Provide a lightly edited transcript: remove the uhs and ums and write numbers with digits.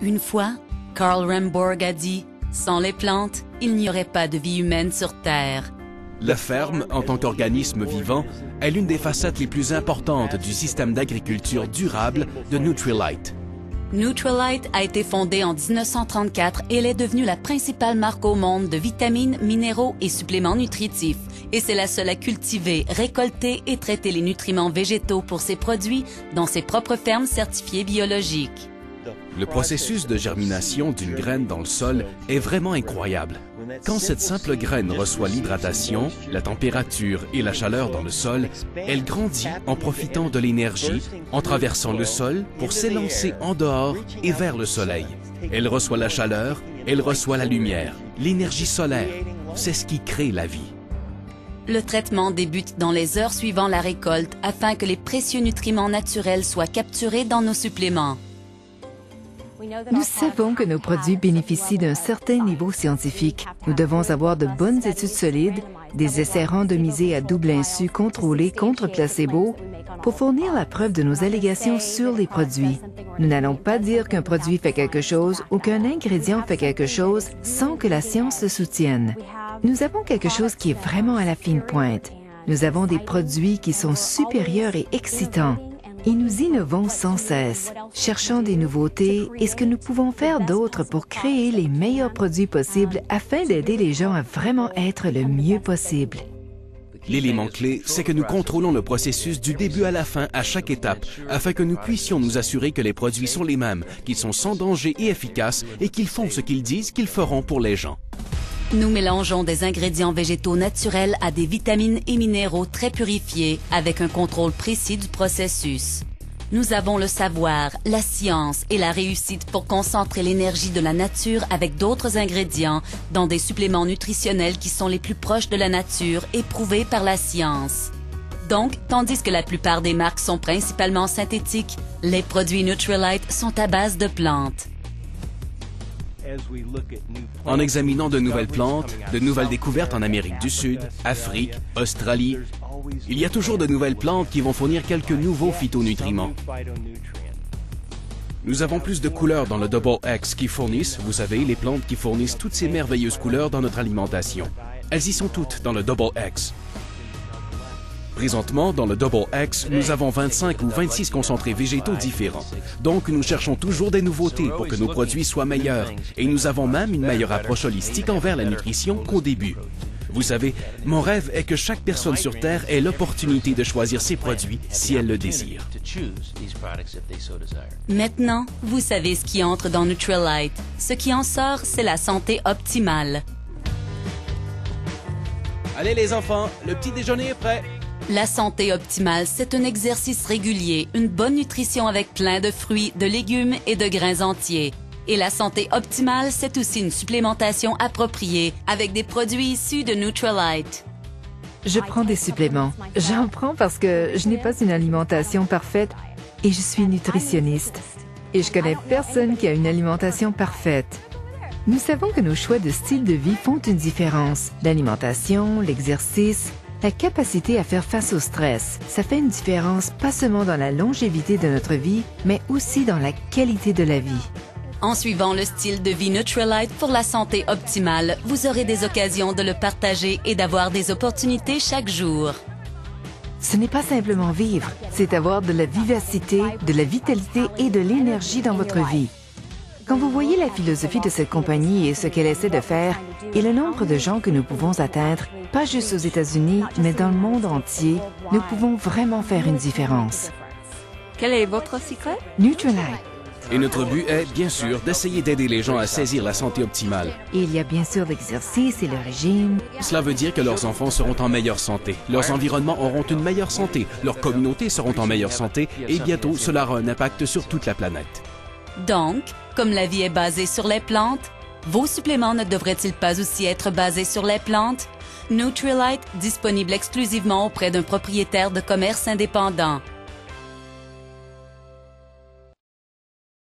Une fois, Carl Remborg a dit « Sans les plantes, il n'y aurait pas de vie humaine sur Terre ». La ferme, en tant qu'organisme vivant, est l'une des facettes les plus importantes du système d'agriculture durable de Nutrilite. Nutrilite a été fondée en 1934 et elle est devenue la principale marque au monde de vitamines, minéraux et suppléments nutritifs. Et c'est la seule à cultiver, récolter et traiter les nutriments végétaux pour ses produits dans ses propres fermes certifiées biologiques. Le processus de germination d'une graine dans le sol est vraiment incroyable. Quand cette simple graine reçoit l'hydratation, la température et la chaleur dans le sol, elle grandit en profitant de l'énergie, en traversant le sol pour s'élancer en dehors et vers le soleil. Elle reçoit la chaleur, elle reçoit la lumière, l'énergie solaire. C'est ce qui crée la vie. Le traitement débute dans les heures suivant la récolte afin que les précieux nutriments naturels soient capturés dans nos suppléments. Nous savons que nos produits bénéficient d'un certain niveau scientifique. Nous devons avoir de bonnes études solides, des essais randomisés à double insu contrôlés contre placebo pour fournir la preuve de nos allégations sur les produits. Nous n'allons pas dire qu'un produit fait quelque chose ou qu'un ingrédient fait quelque chose sans que la science le soutienne. Nous avons quelque chose qui est vraiment à la fine pointe. Nous avons des produits qui sont supérieurs et excitants. Et nous innovons sans cesse, cherchant des nouveautés et ce que nous pouvons faire d'autre pour créer les meilleurs produits possibles afin d'aider les gens à vraiment être le mieux possible. L'élément clé, c'est que nous contrôlons le processus du début à la fin à chaque étape, afin que nous puissions nous assurer que les produits sont les mêmes, qu'ils sont sans danger et efficaces et qu'ils font ce qu'ils disent qu'ils feront pour les gens. Nous mélangeons des ingrédients végétaux naturels à des vitamines et minéraux très purifiés avec un contrôle précis du processus. Nous avons le savoir, la science et la réussite pour concentrer l'énergie de la nature avec d'autres ingrédients dans des suppléments nutritionnels qui sont les plus proches de la nature et prouvés par la science. Donc, tandis que la plupart des marques sont principalement synthétiques, les produits Nutrilite sont à base de plantes. En examinant de nouvelles plantes, de nouvelles découvertes en Amérique du Sud, Afrique, Australie, il y a toujours de nouvelles plantes qui vont fournir quelques nouveaux phytonutriments. Nous avons plus de couleurs dans le Double X qui fournissent, vous savez, les plantes qui fournissent toutes ces merveilleuses couleurs dans notre alimentation. Elles y sont toutes dans le Double X. Présentement, dans le Double X, nous avons 25 ou 26 concentrés végétaux différents. Donc, nous cherchons toujours des nouveautés pour que nos produits soient meilleurs. Et nous avons même une meilleure approche holistique envers la nutrition qu'au début. Vous savez, mon rêve est que chaque personne sur Terre ait l'opportunité de choisir ses produits si elle le désire. Maintenant, vous savez ce qui entre dans Nutrilite. Ce qui en sort, c'est la santé optimale. Allez les enfants, le petit déjeuner est prêt. La santé optimale, c'est un exercice régulier, une bonne nutrition avec plein de fruits, de légumes et de grains entiers. Et la santé optimale, c'est aussi une supplémentation appropriée avec des produits issus de Nutrilite. Je prends des suppléments. J'en prends parce que je n'ai pas une alimentation parfaite et je suis nutritionniste. Et je connais personne qui a une alimentation parfaite. Nous savons que nos choix de style de vie font une différence. L'alimentation, l'exercice, la capacité à faire face au stress, ça fait une différence pas seulement dans la longévité de notre vie, mais aussi dans la qualité de la vie. En suivant le style de vie Nutrilite pour la santé optimale, vous aurez des occasions de le partager et d'avoir des opportunités chaque jour. Ce n'est pas simplement vivre, c'est avoir de la vivacité, de la vitalité et de l'énergie dans votre vie. Quand vous voyez la philosophie de cette compagnie et ce qu'elle essaie de faire, et le nombre de gens que nous pouvons atteindre, pas juste aux États-Unis, mais dans le monde entier, nous pouvons vraiment faire une différence. Quel est votre secret? Nutrilite. Et notre but est, bien sûr, d'essayer d'aider les gens à saisir la santé optimale. Et il y a bien sûr l'exercice et le régime. Cela veut dire que leurs enfants seront en meilleure santé, leurs environnements auront une meilleure santé, leurs communautés seront en meilleure santé et bientôt cela aura un impact sur toute la planète. Donc, comme la vie est basée sur les plantes, vos suppléments ne devraient-ils pas aussi être basés sur les plantes? Nutrilite, disponible exclusivement auprès d'un propriétaire de commerce indépendant.